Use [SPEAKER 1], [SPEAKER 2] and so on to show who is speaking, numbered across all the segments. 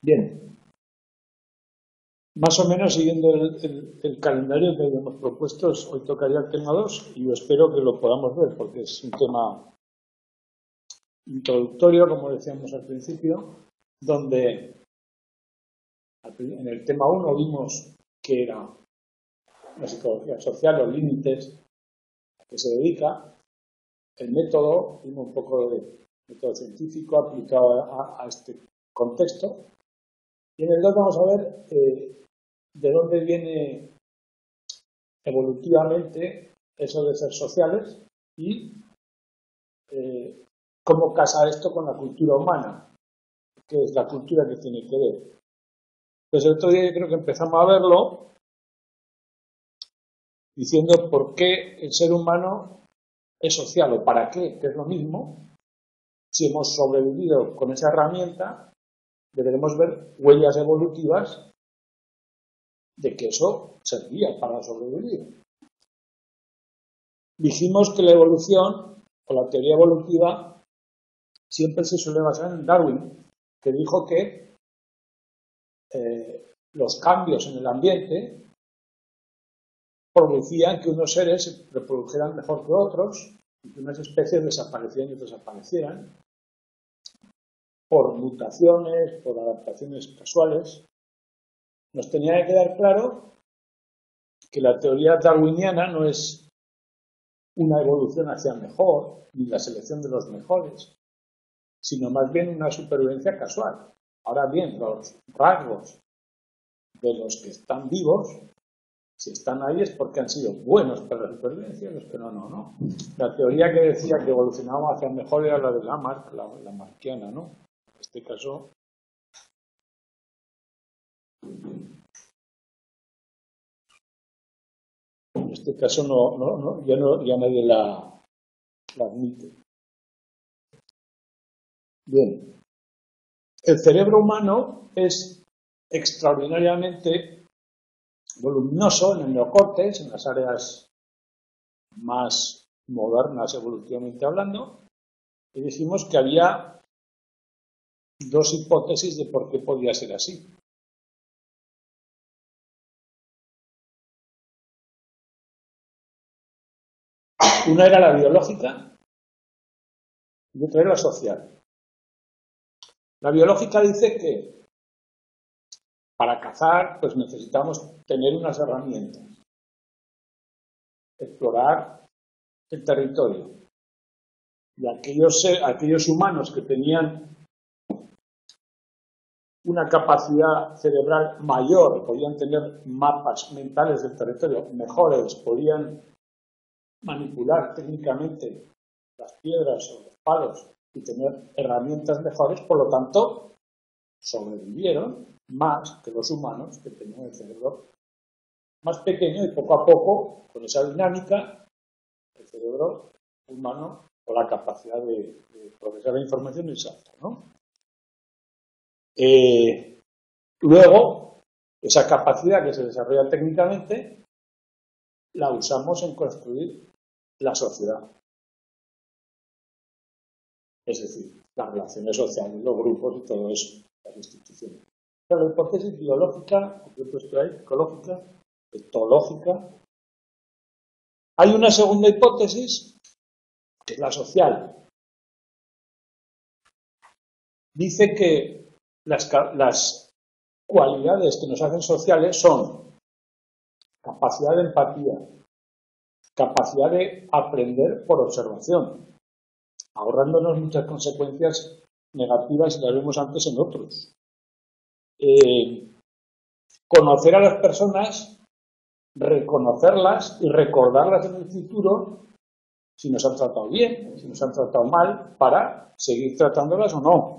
[SPEAKER 1] Bien, más o menos siguiendo el calendario que habíamos propuesto, hoy tocaría el tema 2 y yo espero que lo podamos ver porque es un tema introductorio, como decíamos al principio, donde en el tema 1 vimos que era la psicología social, los límites a que se dedica, el método, vimos un poco de método científico aplicado a este contexto, y en el 2 vamos a ver de dónde viene evolutivamente eso de ser sociales y cómo casa esto con la cultura humana, que es la cultura que tiene que ver. Pues el otro día yo creo que empezamos a verlo diciendo por qué el ser humano es social o para qué, que es lo mismo. Si hemos sobrevivido con esa herramienta, deberemos ver huellas evolutivas de que eso servía para sobrevivir. Dijimos que la evolución o la teoría evolutiva siempre se suele basar en Darwin, que dijo que los cambios en el ambiente producían que unos seres se reprodujeran mejor que otros y que unas especies desaparecieran y otras aparecieran por mutaciones, por adaptaciones casuales. Nos tenía que quedar claro que la teoría darwiniana no es una evolución hacia mejor, ni la selección de los mejores, sino más bien una supervivencia casual. Ahora bien, los rasgos de los que están vivos, si están ahí es porque han sido buenos para la supervivencia, los que no. La teoría que decía que evolucionábamos hacia mejor era la de Lamarck, la marquiana, ¿no? En este caso, ya nadie la admite. Bien. El cerebro humano es extraordinariamente voluminoso en el neocórtex, en las áreas más modernas evolutivamente hablando, y dijimos que había dos hipótesis de por qué podía ser así. Una era la biológica y otra era la social. La biológica dice que para cazar pues necesitamos tener unas herramientas, explorar el territorio. Y aquellos humanos que tenían una capacidad cerebral mayor, podían tener mapas mentales del territorio mejores, podían manipular técnicamente las piedras o los palos y tener herramientas mejores, por lo tanto, sobrevivieron más que los humanos que tenían el cerebro más pequeño y poco a poco, con esa dinámica, el cerebro humano o la capacidad de procesar la información es alta, ¿no? Luego, esa capacidad que se desarrolla técnicamente la usamos en construir la sociedad. Es decir, las relaciones sociales, los grupos y todo eso, las instituciones. Pero la hipótesis biológica, psicológica, etológica. Hay una segunda hipótesis, que es la social. Dice que las cualidades que nos hacen sociales son capacidad de empatía, capacidad de aprender por observación, ahorrándonos muchas consecuencias negativas y las vemos antes en otros. Conocer a las personas, reconocerlas y recordarlas en el futuro si nos han tratado bien, si nos han tratado mal, para seguir tratándolas o no.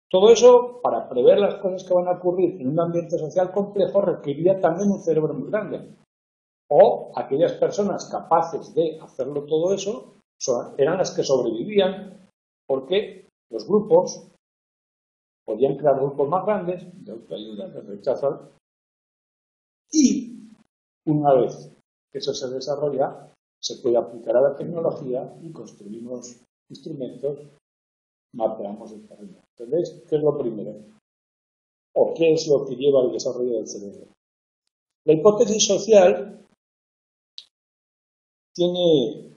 [SPEAKER 1] Todo eso, para prever las cosas que van a ocurrir en un ambiente social complejo, requeriría también un cerebro muy grande. O aquellas personas capaces de hacerlo todo eso eran las que sobrevivían porque los grupos podían crear grupos más grandes de autoayuda, de rechazo. Y una vez que eso se desarrolla, se puede aplicar a la tecnología y construimos instrumentos, mapeamos el terreno. ¿Entendéis? ¿Qué es lo primero? o qué es lo que lleva al desarrollo del cerebro. La hipótesis social tiene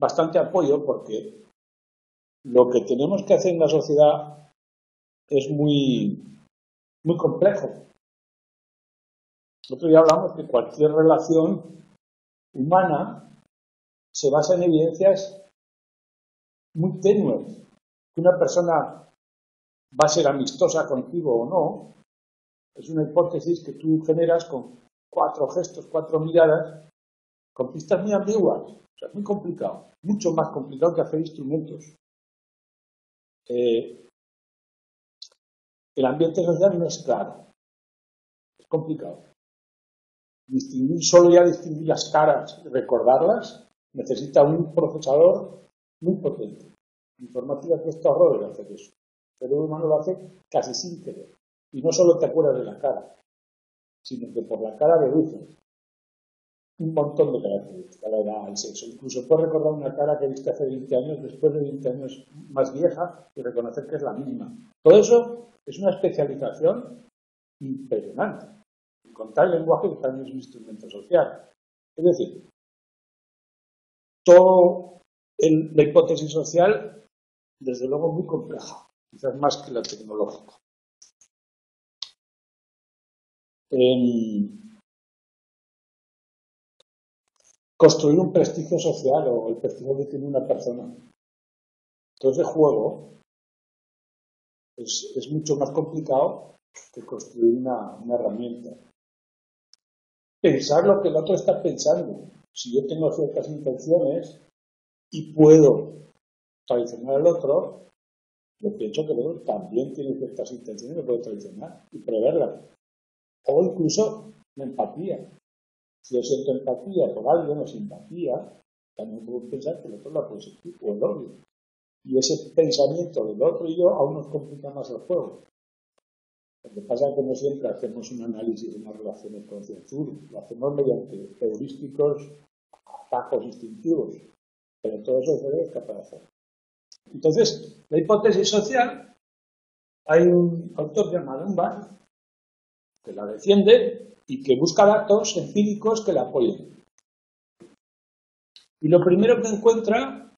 [SPEAKER 1] bastante apoyo porque lo que tenemos que hacer en la sociedad es muy complejo. El otro día hablamos que cualquier relación humana se basa en evidencias muy tenues. Que una persona va a ser amistosa contigo o no, es una hipótesis que tú generas con 4 gestos, 4 miradas, con pistas muy ambiguas. O sea, es muy complicado, mucho más complicado que hacer instrumentos. El ambiente social no es claro, es complicado. Distinguir las caras y recordarlas necesita un procesador muy potente. La informática cuesta horrores hacer eso. El cerebro humano lo hace casi sin querer. Y no solo te acuerdas de la cara, sino que por la cara deduces un montón de características, la edad, el sexo. Incluso puedes recordar una cara que viste hace 20 años, después de 20 años más vieja, y reconocer que es la misma. Todo eso es una especialización impresionante. Contar el lenguaje también es un instrumento social. Es decir, toda la hipótesis social, desde luego, es muy compleja, quizás más que la tecnológica. Construir un prestigio social o el prestigio que tiene una persona. Todo ese juego es mucho más complicado que construir una herramienta. Pensar lo que el otro está pensando. Si yo tengo ciertas intenciones y puedo traicionar al otro, yo pienso que el otro también tiene ciertas intenciones que puede traicionar y preverlas. O incluso la empatía. Si yo siento empatía por alguien o simpatía, también puedo pensar que el otro la puede sentir, o el odio. Y ese pensamiento del otro y yo aún nos complica más el juego. Lo que pasa es que no siempre hacemos un análisis de unas relaciones concienzudas, lo hacemos mediante heurísticos, atajos instintivos, pero todo eso se debe capaz de hacer. Entonces, la hipótesis social, hay un autor llamado Dunbar que la defiende y que busca datos empíricos que la apoyen. Y lo primero que encuentra,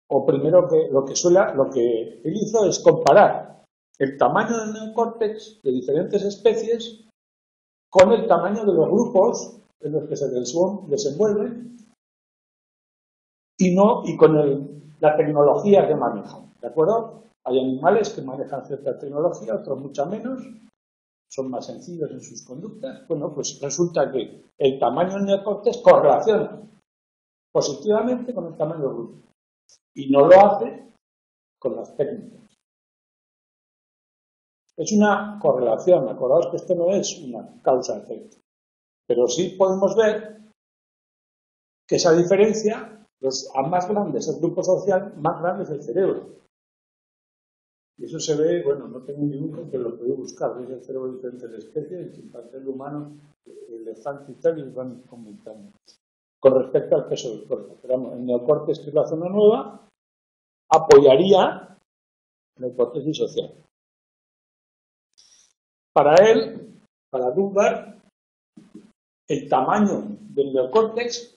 [SPEAKER 1] o primero que lo que él hizo es comparar el tamaño del neocórtex de diferentes especies con el tamaño de los grupos en los que se desenvuelven y con la tecnología que manejan. ¿De acuerdo? Hay animales que manejan cierta tecnología, otros mucha menos, son más sencillos en sus conductas. Bueno, pues resulta que el tamaño del neocórtex correlaciona positivamente con el tamaño del grupo y no lo hace con las técnicas. Es una correlación, acordaos que esto no es una causa-efecto, pero sí podemos ver que esa diferencia, a más grande es el grupo social, más grande es el cerebro. Y eso se ve, bueno, no tengo ningún, pero lo podéis buscar, veis el cerebro de diferentes especies, el chimpancé, el humano, el elefante y tal, y os van comentando. Con respecto al peso del cuerpo, pero el neocórtex, que es la zona nueva, apoyaría la hipótesis social. Para él, para Dunbar, el tamaño del neocórtex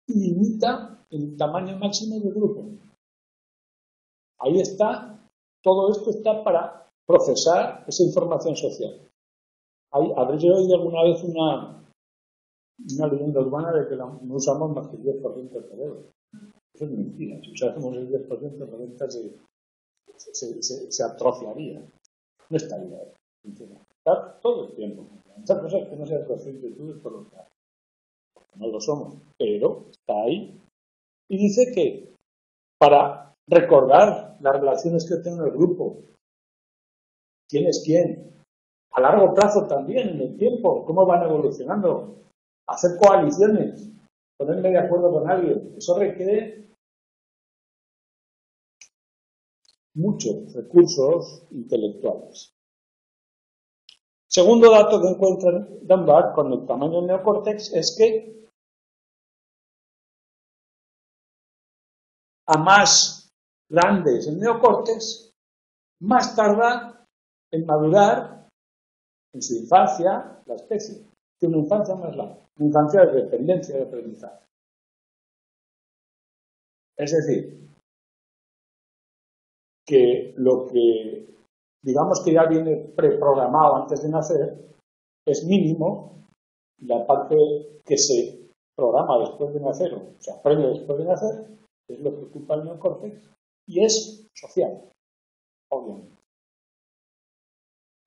[SPEAKER 1] limita el tamaño máximo del grupo. Ahí está, todo esto está para procesar esa información social. ¿Habréis oído alguna vez una leyenda urbana de que no usamos más que el 10% del cerebro? Eso es mentira. Si usásemos el 10%, la venta se atrofiaría. No estaría funcionando. Está todo el tiempo. Muchas cosas que no seas consciente tú es por lo que no lo somos, pero está ahí. Y dice que para recordar las relaciones que tengo en el grupo, quién es quién, a largo plazo también, en el tiempo, cómo van evolucionando, hacer coaliciones, ponerme de acuerdo con alguien, eso requiere muchos recursos intelectuales. Segundo dato que encuentra Dunbar con el tamaño del neocórtex es que a más grandes el neocórtex, más tarda en madurar en su infancia la especie. Tiene una infancia más larga, una infancia de dependencia de aprendizaje. Es decir, que lo que digamos que ya viene preprogramado antes de nacer es mínimo, y la parte que se programa después de nacer o se aprende después de nacer es lo que ocupa el neocórtex y es social, obviamente.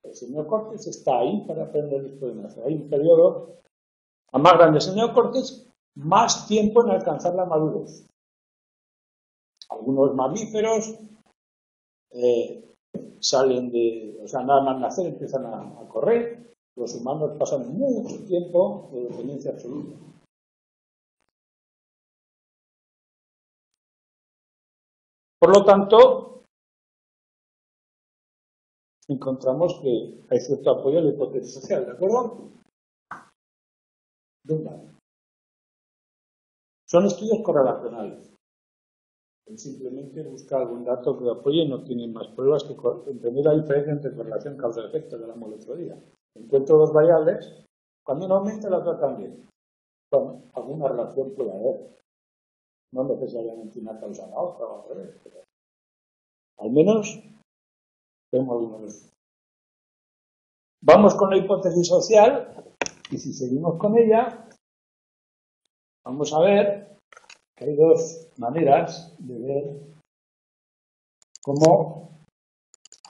[SPEAKER 1] El neocórtex está ahí para aprender después de nacer. Hay un periodo, a más grande es el neocórtex, más tiempo en alcanzar la madurez. Algunos mamíferos salen de, o sea, nada más nacer empiezan a correr. Los humanos pasan mucho tiempo de dependencia absoluta. Por lo tanto, encontramos que hay cierto apoyo a la hipótesis social, ¿de acuerdo? Son estudios correlacionales. Simplemente busca algún dato que lo apoye y no tiene más pruebas que entender la diferencia entre correlación causa-efecto que hablamos el otro día. Encuentro dos variables, cuando uno aumenta la otra también. Bueno, alguna relación puede haber. No necesariamente una causa a la otra o al revés, pero al menos tenemos algunos. Vamos con la hipótesis social y si seguimos con ella, vamos a ver que hay dos maneras de ver cómo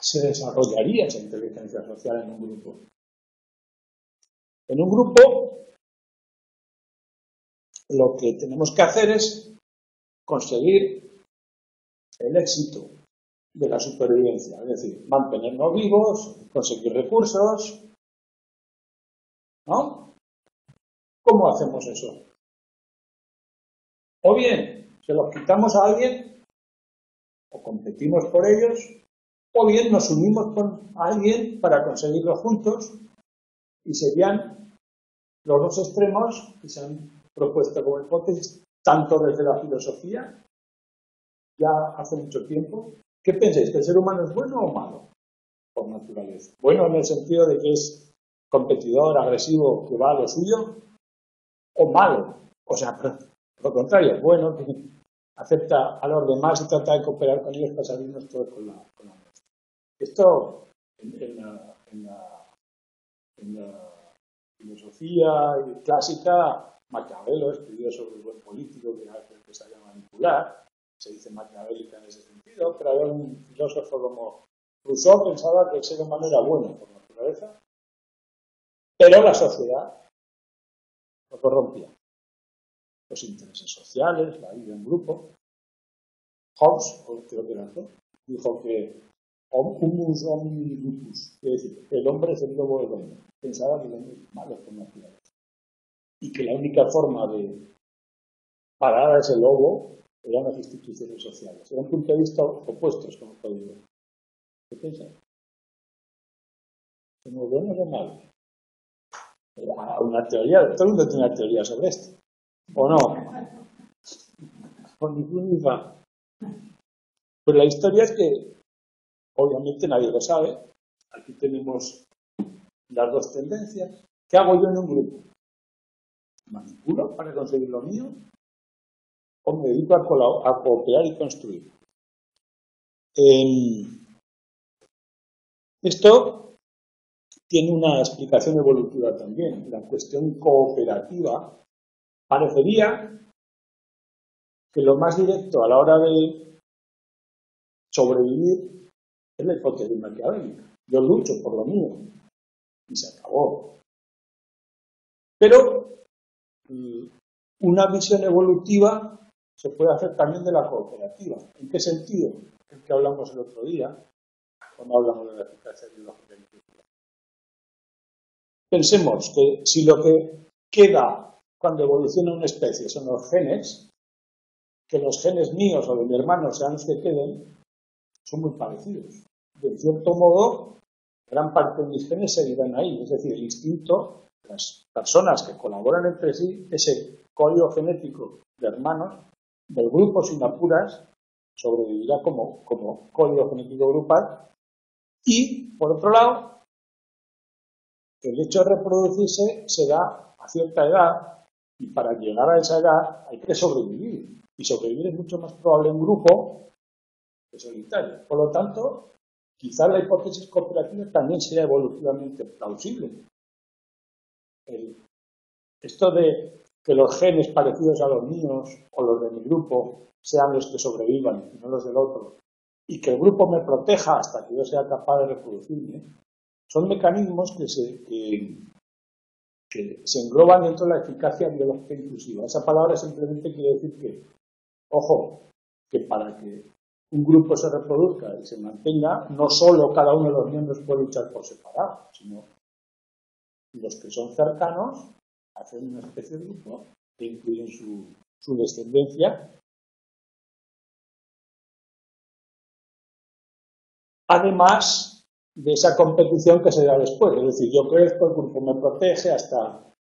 [SPEAKER 1] se desarrollaría esa inteligencia social en un grupo. En un grupo, lo que tenemos que hacer es conseguir el éxito de la supervivencia, es decir, mantenernos vivos, conseguir recursos, ¿no? ¿Cómo hacemos eso? O bien se los quitamos a alguien, o competimos por ellos, o bien nos unimos con alguien para conseguirlo juntos, y serían los dos extremos que se han propuesto como hipótesis, tanto desde la filosofía, ya hace mucho tiempo. ¿Qué pensáis? ¿Que el ser humano es bueno o malo? Por naturaleza. Bueno en el sentido de que es competidor, agresivo, que va a lo suyo, o malo. O sea, por lo contrario, bueno, que acepta a los demás y trata de cooperar con ellos para salirnos todos con la nuestra. Esto en la filosofía clásica, Maquiavelo escribió sobre el buen político, que era el que sabía manipular, se dice maquiavélica en ese sentido, pero había un filósofo como Rousseau pensaba que el ser humano era bueno por naturaleza, pero la sociedad lo corrompía. Los intereses sociales, la vida en grupo. Hobbes, creo que era esto, dijo que humus homini lupus, es decir, el hombre es el lobo del hombre. Pensaba que el hombre es malo por naturaleza. Y que la única forma de parar a ese lobo eran las instituciones sociales. Eran puntos de vista opuestos, como podéis ver. ¿Qué pensáis? ¿Somos buenos o malos? Era una teoría, todo el mundo tiene una teoría sobre esto. ¿O no? Con ningún IFA. Pues la historia es que, obviamente nadie lo sabe, aquí tenemos las dos tendencias. ¿Qué hago yo en un grupo? ¿Manipulo para conseguir lo mío? ¿O me dedico a cooperar y construir? Esto tiene una explicación evolutiva también. La cuestión cooperativa parecería que lo más directo a la hora de sobrevivir es la hipótesis maquiavélica. Yo lucho por lo mío y se acabó. Pero una visión evolutiva se puede hacer también de la cooperativa. ¿En qué sentido? El que hablamos el otro día, cuando hablamos de la eficacia biológica. Pensemos que si lo que queda cuando evoluciona una especie son los genes, que los genes míos o de mi hermano sean los que queden, son muy parecidos. De cierto modo, gran parte de mis genes seguirán ahí. Es decir, el instinto, las personas que colaboran entre sí, ese código genético de hermanos, del grupo sin apuras, sobrevivirá como código genético grupal. Y, por otro lado, el hecho de reproducirse se da a cierta edad y para llegar a esa edad hay que sobrevivir. Y sobrevivir es mucho más probable en grupo que solitario. Por lo tanto, quizás la hipótesis cooperativa también sea evolutivamente plausible. Esto de que los genes parecidos a los míos o los de mi grupo sean los que sobrevivan y no los del otro, y que el grupo me proteja hasta que yo sea capaz de reproducirme, son mecanismos que se engloban dentro de la eficacia biológica inclusiva. Esa palabra simplemente quiere decir que, ojo, que para que un grupo se reproduzca y se mantenga, no solo cada uno de los miembros puede luchar por separado, sino los que son cercanos hacen una especie de grupo que incluyen su descendencia. Además de esa competición que se da después, es decir, yo crezco, el grupo me protege hasta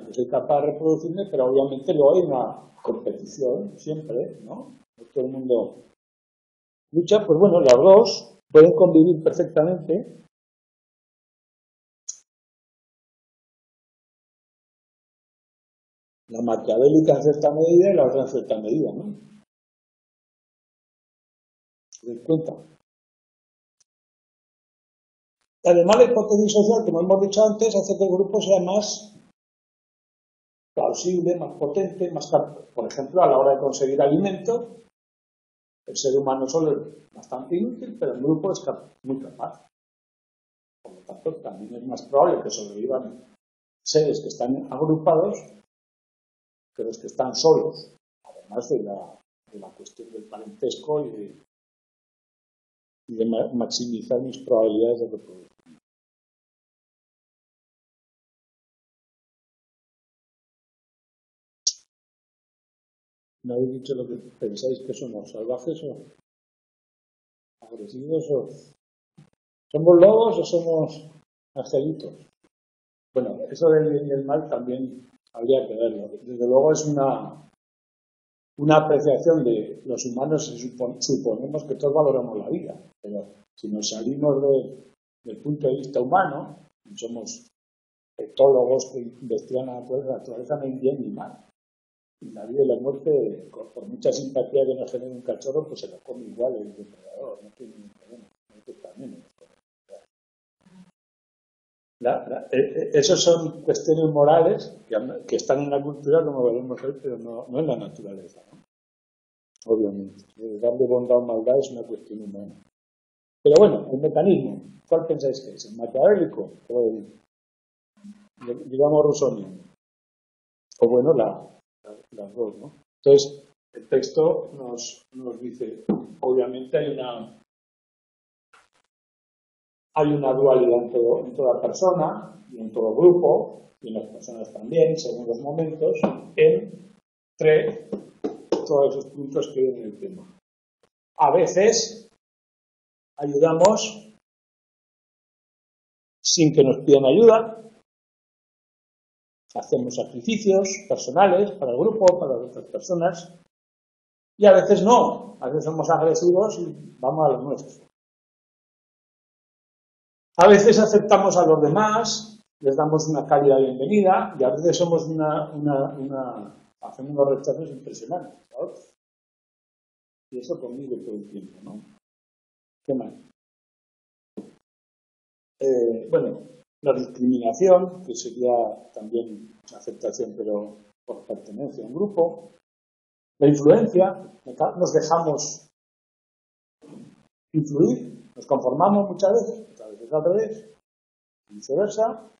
[SPEAKER 1] que soy capaz de reproducirme, pero obviamente luego hay una competición siempre, ¿no? Todo el mundo lucha, pues bueno, las dos pueden convivir perfectamente. La maquiavélica en cierta medida y la otra en cierta medida, ¿no? ¿Se dan cuenta? Además, la hipótesis social, como hemos dicho antes, hace que el grupo sea más plausible, más potente, más capaz. Por ejemplo, a la hora de conseguir alimento, el ser humano solo es bastante inútil, pero el grupo es muy capaz. Por lo tanto, también es más probable que sobrevivan seres que están agrupados que los que están solos, además de la cuestión del parentesco y de maximizar mis probabilidades de reproducción. ¿No habéis dicho lo que pensáis que somos? ¿Salvajes o agresivos? O ¿somos lobos o somos angelitos? Bueno, eso del bien y el mal también habría que verlo. Desde luego es una apreciación de los humanos, suponemos que todos valoramos la vida, pero si nos salimos del punto de vista humano, somos etólogos que investigan la naturaleza, no hay bien ni mal. Y la vida y la muerte, por mucha simpatía que nos genere un cachorro, pues se lo come igual el depredador, no tiene ningún problema. Esos son cuestiones morales que están en la cultura, como veremos hoy, pero no en la naturaleza, ¿no? Obviamente. Darle bondad o maldad es una cuestión humana. Pero bueno, el mecanismo, ¿cuál pensáis que es? ¿El maquiavélico o el, digamos, rusoniano? O bueno, las dos, ¿no? Entonces, el texto nos dice, obviamente hay una dualidad en toda persona y en todo grupo, y en las personas también, según los momentos, entre todos esos puntos que hay en el tema. A veces ayudamos sin que nos pidan ayuda, hacemos sacrificios personales para el grupo, para las otras personas, y a veces no, a veces somos agresivos y vamos a lo nuestro. A veces aceptamos a los demás, les damos una cálida bienvenida, y a veces somos hacemos unos rechazos impresionantes a otros. Y eso conmigo todo el tiempo, ¿no? ¿Qué más? Bueno, la discriminación, que sería también aceptación, pero por pertenencia a un grupo. La influencia, nos dejamos influir, nos conformamos muchas veces al revés, y viceversa.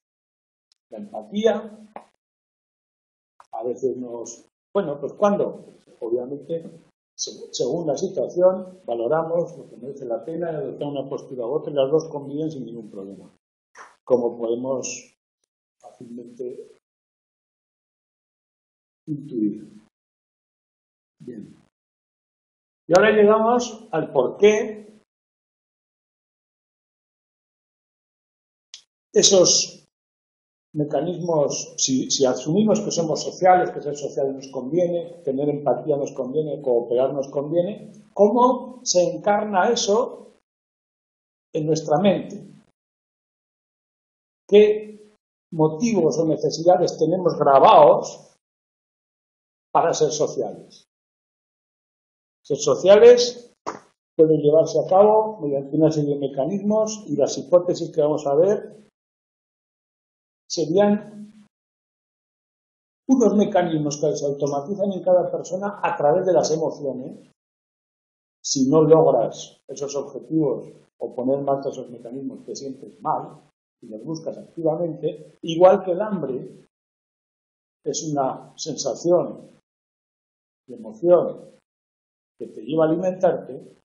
[SPEAKER 1] La empatía, a veces bueno, pues cuando, obviamente, según la situación, valoramos lo que merece la pena y adoptar una postura u otra, y las dos conviven sin ningún problema. Como podemos fácilmente intuir. Bien. Y ahora llegamos al porqué esos mecanismos, si asumimos que somos sociales, que ser sociales nos conviene, tener empatía nos conviene, cooperar nos conviene, ¿cómo se encarna eso en nuestra mente? ¿Qué motivos o necesidades tenemos grabados para ser sociales? Ser sociales puede llevarse a cabo mediante una serie de mecanismos y las hipótesis que vamos a ver serían unos mecanismos que se automatizan en cada persona a través de las emociones. Si no logras esos objetivos o poner en marcha esos mecanismos, te sientes mal y los buscas activamente, igual que el hambre es una sensación de emoción que te lleva a alimentarte,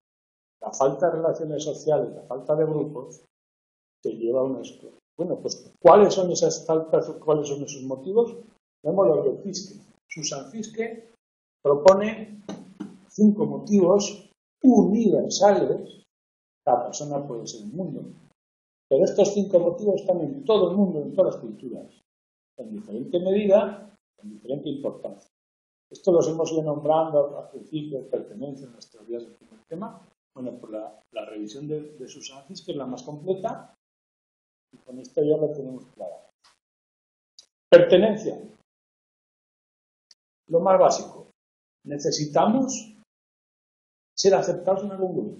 [SPEAKER 1] la falta de relaciones sociales, la falta de grupos, te lleva a un esto. Bueno, pues, ¿cuáles son esas faltas o cuáles son esos motivos? Vemos lo de Fiske. Susan Fiske propone 5 motivos universales. Cada persona puede ser un mundo. Pero estos 5 motivos están en todo el mundo, en todas las culturas, en diferente medida, en diferente importancia. Esto los hemos ido nombrando al principio, pertenencia en las teorías del primer tema. Bueno, por la revisión de Susan Fiske, que es la más completa, y con esto ya lo tenemos claro. Pertenencia. Lo más básico. Necesitamos ser aceptados en algún grupo.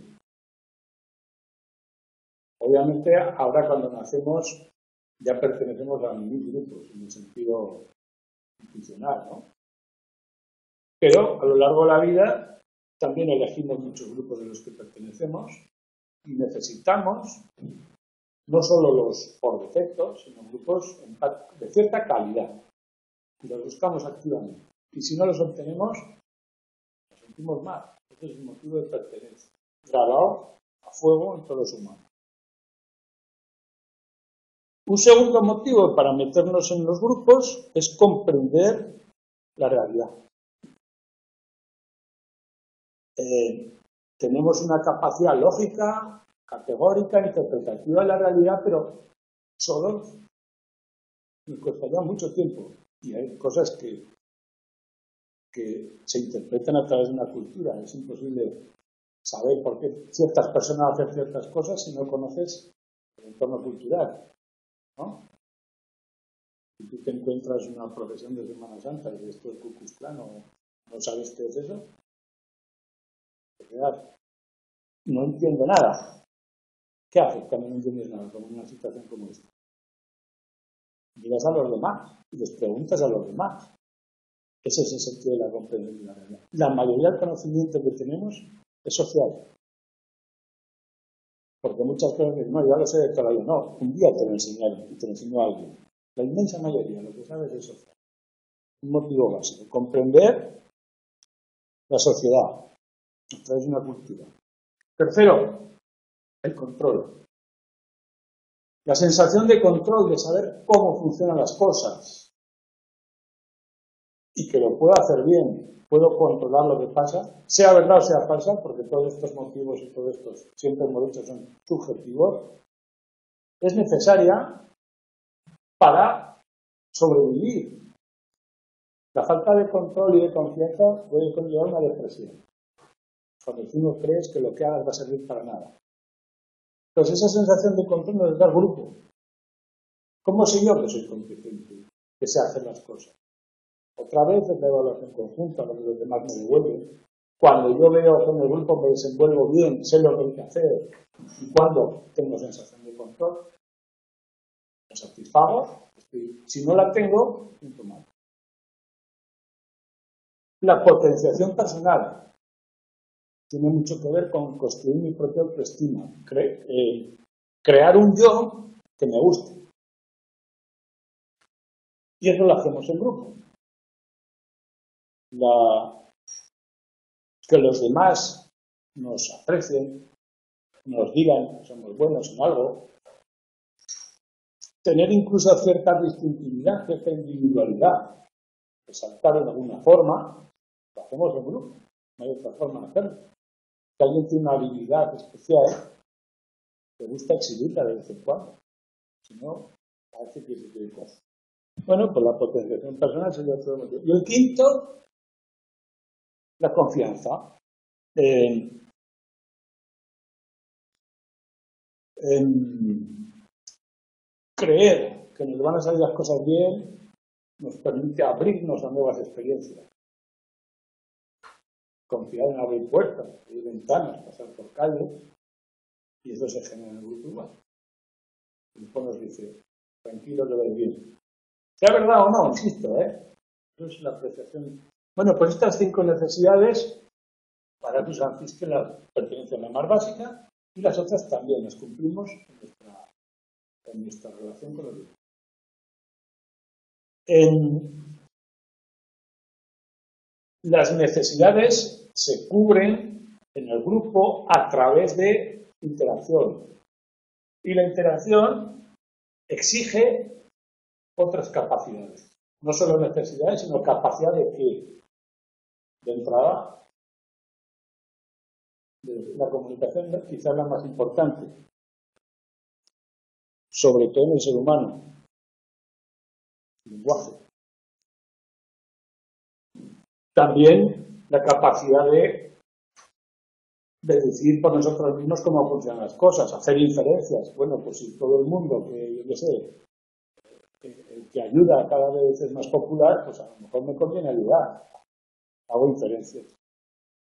[SPEAKER 1] Obviamente, ahora cuando nacemos ya pertenecemos a 1000 grupos, en el sentido institucional, ¿no? Pero a lo largo de la vida también elegimos muchos grupos de los que pertenecemos y necesitamos no solo los por defecto, sino grupos de cierta calidad. Y los buscamos activamente. Y si no los obtenemos, nos sentimos mal. Ese es el motivo de pertenencia. Grabado a fuego en todos los humanos. Un segundo motivo para meternos en los grupos es comprender la realidad. Tenemos una capacidad lógica, categórica, interpretativa de la realidad, pero solo nos costaría mucho tiempo. Y hay cosas que se interpretan a través de una cultura. Es imposible saber por qué ciertas personas hacen ciertas cosas si no conoces el entorno cultural, ¿no? Si tú te encuentras una procesión de Semana Santa y esto es Ku Klux Klan, no sabes qué es eso, no entiendo nada. ¿Qué haces cuando no entiendes nada como en una situación como esta? Miras a los demás y les preguntas a los demás. Ese es el sentido de la comprensión de la realidad. La mayoría del conocimiento que tenemos es social. Porque muchas cosas dicen, no, ya lo sé de toda la vida. No, un día te lo enseñaron y te lo enseñó alguien. La inmensa mayoría, lo que sabes es social. Un motivo básico. Comprender la sociedad a través de una cultura. Tercero, el control. La sensación de control, de saber cómo funcionan las cosas y que lo puedo hacer bien, puedo controlar lo que pasa, sea verdad o sea falsa, porque todos estos motivos y todos estos, siempre hemos dicho, son subjetivos, es necesaria para sobrevivir. La falta de control y de confianza puede conllevar una depresión. Cuando tú no crees que lo que hagas va a servir para nada. Pues esa sensación de control nos da el grupo. ¿Cómo sé yo que soy competente? Que sé hacer las cosas. Otra vez es la evaluación conjunta, lo que los demás me devuelven. Cuando yo veo que en el grupo me desenvuelvo bien, sé lo que hay que hacer, y cuando tengo sensación de control, me satisfago. Si no la tengo, siento mal. La potenciación personal tiene mucho que ver con construir mi propia autoestima, crear un yo que me guste. Y eso lo hacemos en grupo. Que los demás nos aprecien, nos digan que somos buenos en algo, tener incluso cierta distintividad, cierta individualidad, resaltar de alguna forma, lo hacemos en grupo, no hay otra forma de hacerlo. Si alguien tiene una habilidad especial, le gusta exhibirla de vez en cuando, si no, parece que se quiere cosas. Bueno, pues la potenciación personal sería otro motivo. Y el quinto, la confianza. Creer que nos van a salir las cosas bien nos permite abrirnos a nuevas experiencias. Confiar en abrir puertas, abrir ventanas, pasar por calles, y eso se genera en el grupo igual. El grupo nos dice, tranquilo, que vais bien. Sea verdad o no, insisto, eso es la apreciación. Bueno, pues estas 5 necesidades, para tu Francisco, la pertenencia a la más básica, y las otras también las cumplimos en nuestra relación con el grupo. Las necesidades se cubren en el grupo a través de interacción. Y la interacción exige otras capacidades. No solo necesidades, sino capacidad de qué. De entrada, la comunicación quizás la más importante, sobre todo en el ser humano. El lenguaje. También la capacidad de deducir por nosotros mismos cómo funcionan las cosas, hacer inferencias. Bueno, pues si todo el mundo que, yo qué sé, el que ayuda cada vez es más popular, pues a lo mejor me conviene ayudar. Hago inferencias.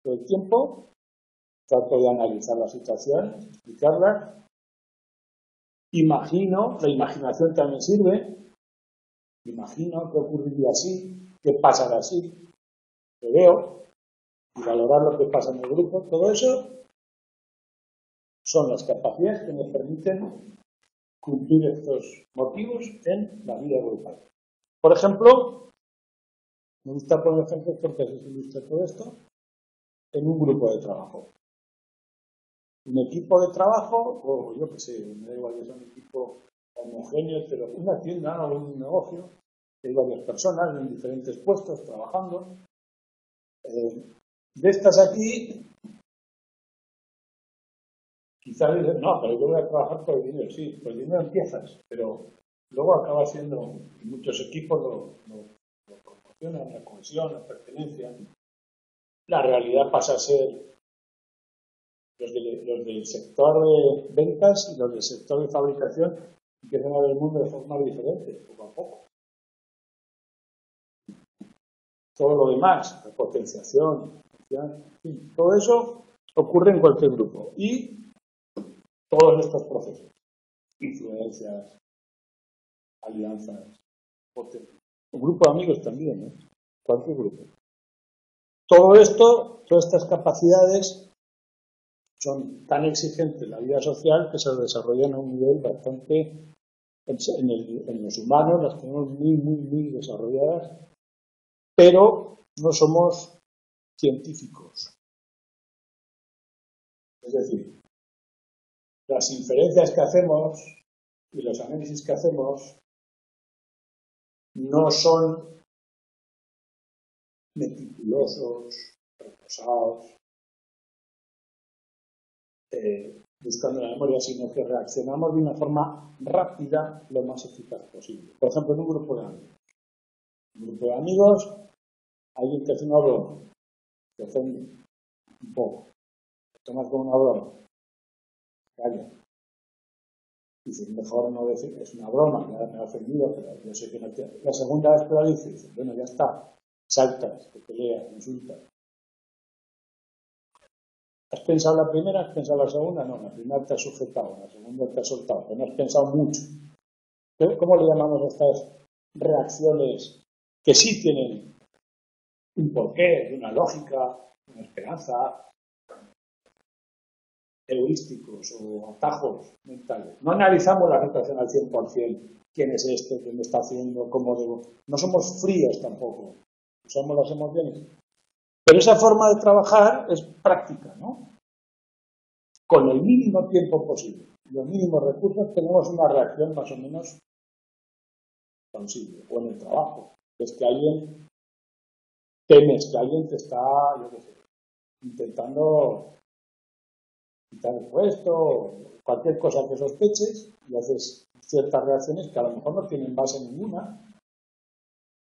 [SPEAKER 1] Todo el tiempo trato de analizar la situación, explicarla. Imagino, la imaginación también sirve. Imagino que ocurriría así, que pasará así. Lo veo y valorar lo que pasa en el grupo. Todo eso son las capacidades que me permiten cumplir estos motivos en la vida grupal. Por ejemplo, me gusta poner ejemplos porque así se ilustra todo esto, en un grupo de trabajo. Un equipo de trabajo, o yo qué sé, me da igual que sea un equipo homogéneo, pero una tienda o un negocio, que hay varias personas en diferentes puestos trabajando. De estas aquí, quizás dicen, no, pero yo voy a trabajar por el dinero. Sí, por el dinero empiezas, pero luego acaba siendo, muchos equipos lo proporcionan, la cohesión, la pertenencia. La realidad pasa a ser los del sector de ventas y los del sector de fabricación empiezan a ver el mundo de forma diferente, poco a poco. Todo lo demás, la potenciación, en fin, todo eso ocurre en cualquier grupo. Y todos estos procesos, influencias, alianzas, un grupo de amigos también, cualquier grupo. Todo esto, todas estas capacidades son tan exigentes en la vida social que se desarrollan a un nivel bastante, en los humanos las tenemos muy desarrolladas, pero no somos científicos. Es decir, las inferencias que hacemos y los análisis que hacemos no son meticulosos, reposados, buscando la memoria, sino que reaccionamos de una forma rápida lo más eficaz posible. Por ejemplo, en un grupo de amigos. En un grupo de amigos, alguien te hace una broma, te ofende un poco, te tomas como una broma, calla. Dices, mejor no decir, es una broma, me ha ofendido, pero yo sé que no te... La segunda vez que lo dices, bueno, ya está, saltas, te peleas, insultas. ¿Has pensado la primera? ¿Has pensado la segunda? No, la primera te ha sujetado, la segunda te ha soltado, pero no has pensado mucho. ¿Cómo le llamamos a estas reacciones que sí tienen un porqué, una lógica, una esperanza, heurísticos o atajos mentales? No analizamos la situación al 100%, quién es este, qué me está haciendo, cómo debo... No somos fríos tampoco, usamos las emociones. Pero esa forma de trabajar es práctica, ¿no? Con el mínimo tiempo posible, los mínimos recursos, tenemos una reacción más o menos plausible. O en el trabajo, es que alguien, temes que alguien te está, yo qué sé, intentando quitar el puesto, cualquier cosa que sospeches, y haces ciertas reacciones que a lo mejor no tienen base ninguna,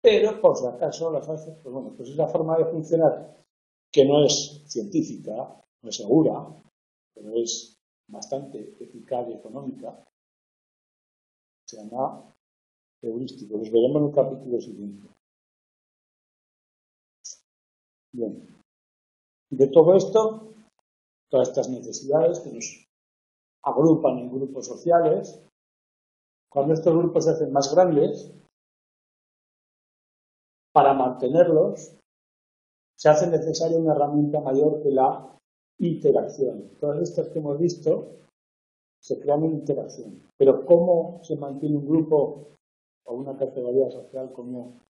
[SPEAKER 1] pero por si acaso las haces, pues bueno, pues esa forma de funcionar que no es científica, no es segura, pero es bastante eficaz y económica, se llama heurístico. Los veremos en el capítulo siguiente. Bien. De todo esto, todas estas necesidades que nos agrupan en grupos sociales, cuando estos grupos se hacen más grandes, para mantenerlos, se hace necesaria una herramienta mayor que la interacción. Todas estas que hemos visto se crean en interacción. Pero ¿cómo se mantiene un grupo o una categoría social como,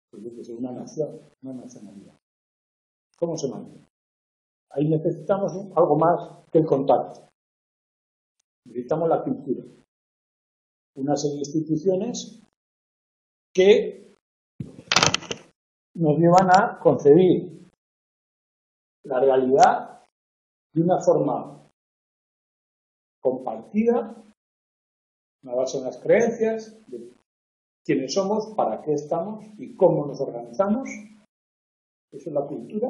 [SPEAKER 1] pues yo que sé, una nación, una nacionalidad? ¿Cómo se mantiene? Ahí necesitamos algo más que el contacto. Necesitamos la cultura. Una serie de instituciones que nos llevan a concebir la realidad de una forma compartida, una base en las creencias de quiénes somos, para qué estamos y cómo nos organizamos. Eso es la cultura.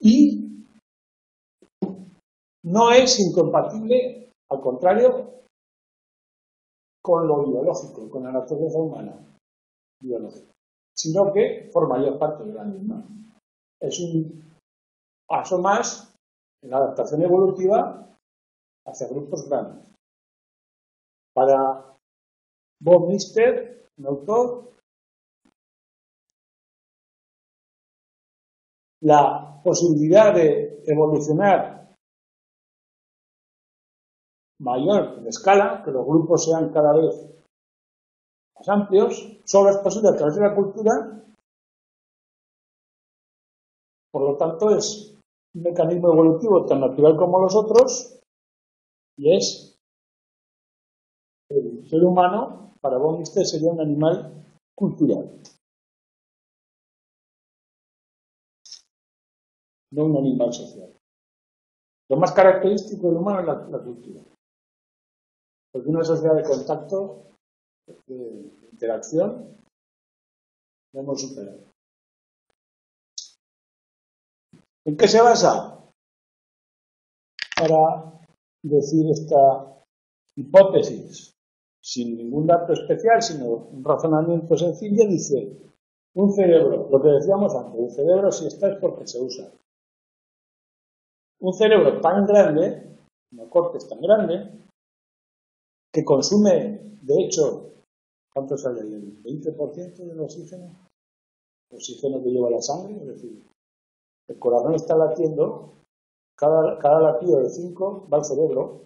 [SPEAKER 1] Y no es incompatible, al contrario, con lo biológico, con la naturaleza humana biológica, sino que formaría parte de la misma. Es un paso más en la adaptación evolutiva hacia grupos grandes. Para Bob Mister, un autor, la posibilidad de evolucionar mayor de escala, que los grupos sean cada vez más amplios, solo es posible a través de la cultura. Por lo tanto, es un mecanismo evolutivo tan natural como los otros, y es el ser humano, para von Mister, sería un animal cultural, no un animal social. Lo más característico del humano es la cultura. Porque una sociedad de contacto, de interacción, la hemos superado. ¿En qué se basa para decir esta hipótesis? Sin ningún dato especial, sino un razonamiento sencillo, dice: un cerebro, lo que decíamos antes, el cerebro si está es porque se usa. Un cerebro tan grande, una corteza tan grande, que consume, de hecho, ¿cuánto sale ahí? El 20% del oxígeno que lleva la sangre, es decir, el corazón está latiendo, cada latido de 5 va al cerebro,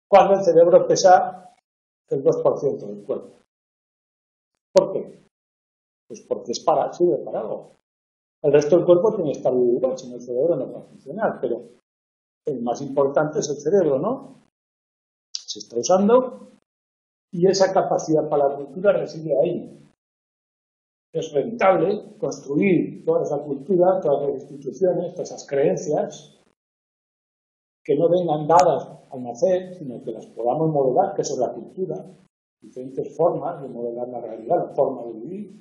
[SPEAKER 1] cuando el cerebro pesa el 2% del cuerpo. ¿Por qué? Pues porque sirve para algo. El resto del cuerpo tiene que estar igual, si no el cerebro no va a funcionar, pero el más importante es el cerebro, ¿no? Se está usando y esa capacidad para la cultura reside ahí. Es rentable construir toda esa cultura, todas las instituciones, todas esas creencias, que no vengan dadas al nacer, sino que las podamos modelar, que eso es la cultura, diferentes formas de modelar la realidad, la forma de vivir,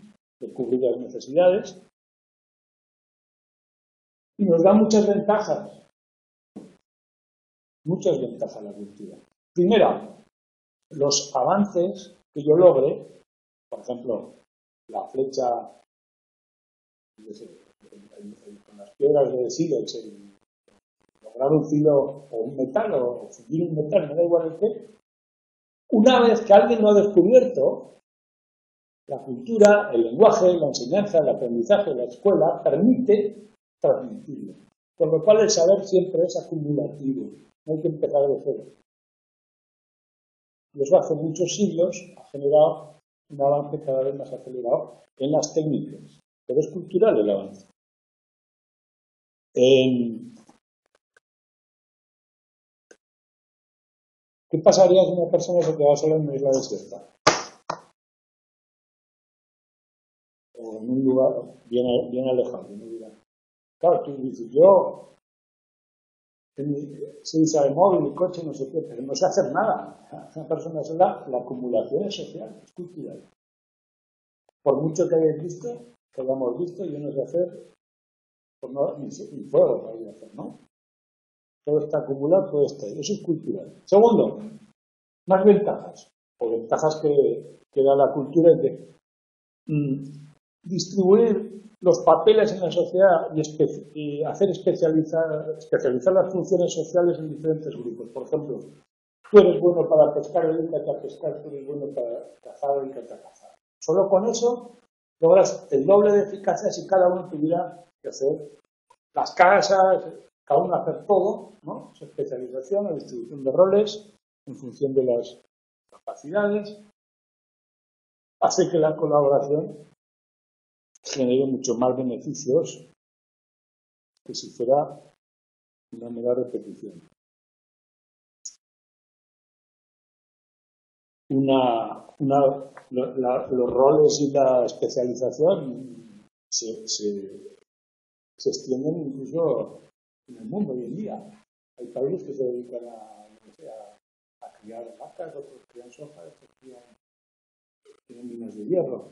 [SPEAKER 1] de cubrir las necesidades, y nos da muchas ventajas la cultura. Primera, los avances que yo logre, por ejemplo, la flecha con las piedras de sílex, lograr un filo o un metal o fundir un metal, me da igual el qué. Una vez que alguien lo ha descubierto, la cultura, el lenguaje, la enseñanza, el aprendizaje, la escuela permite transmitirlo. Con lo cual el saber siempre es acumulativo, no hay que empezar de cero. Y eso hace muchos siglos ha generado un avance cada vez más acelerado en las técnicas, pero es cultural el avance. ¿Qué pasaría si una persona se quedaba sola en una isla desierta? O en un lugar bien alejado, en un lugar. Claro, tú dices, yo se usa el móvil, el coche, no sé qué, pero no sé hacer nada. Una persona sola, la acumulación es social, es cultural. Por mucho que hayáis visto, que hayamos visto, yo no sé hacer, pues no, ni fuego para hacer, ¿no? Todo está acumulado, todo está ahí. Eso es cultural. Segundo, más ventajas, o ventajas que da la cultura es de distribuir los papeles en la sociedad y hacer especializar las funciones sociales en diferentes grupos. Por ejemplo, tú eres bueno para pescar, dedícate a pescar, tú eres bueno para cazar, dedícate a cazar. Solo con eso logras el doble de eficacia si cada uno tuviera que hacer las casas, cada uno hacer todo, ¿no? Esa especialización, la distribución de roles en función de las capacidades, hace que la colaboración genere mucho más beneficios que si fuera una mera repetición. Los roles y la especialización se extienden incluso en el mundo hoy en día. Hay países que se dedican a criar vacas, otros crían soja, otros tienen minas de hierro,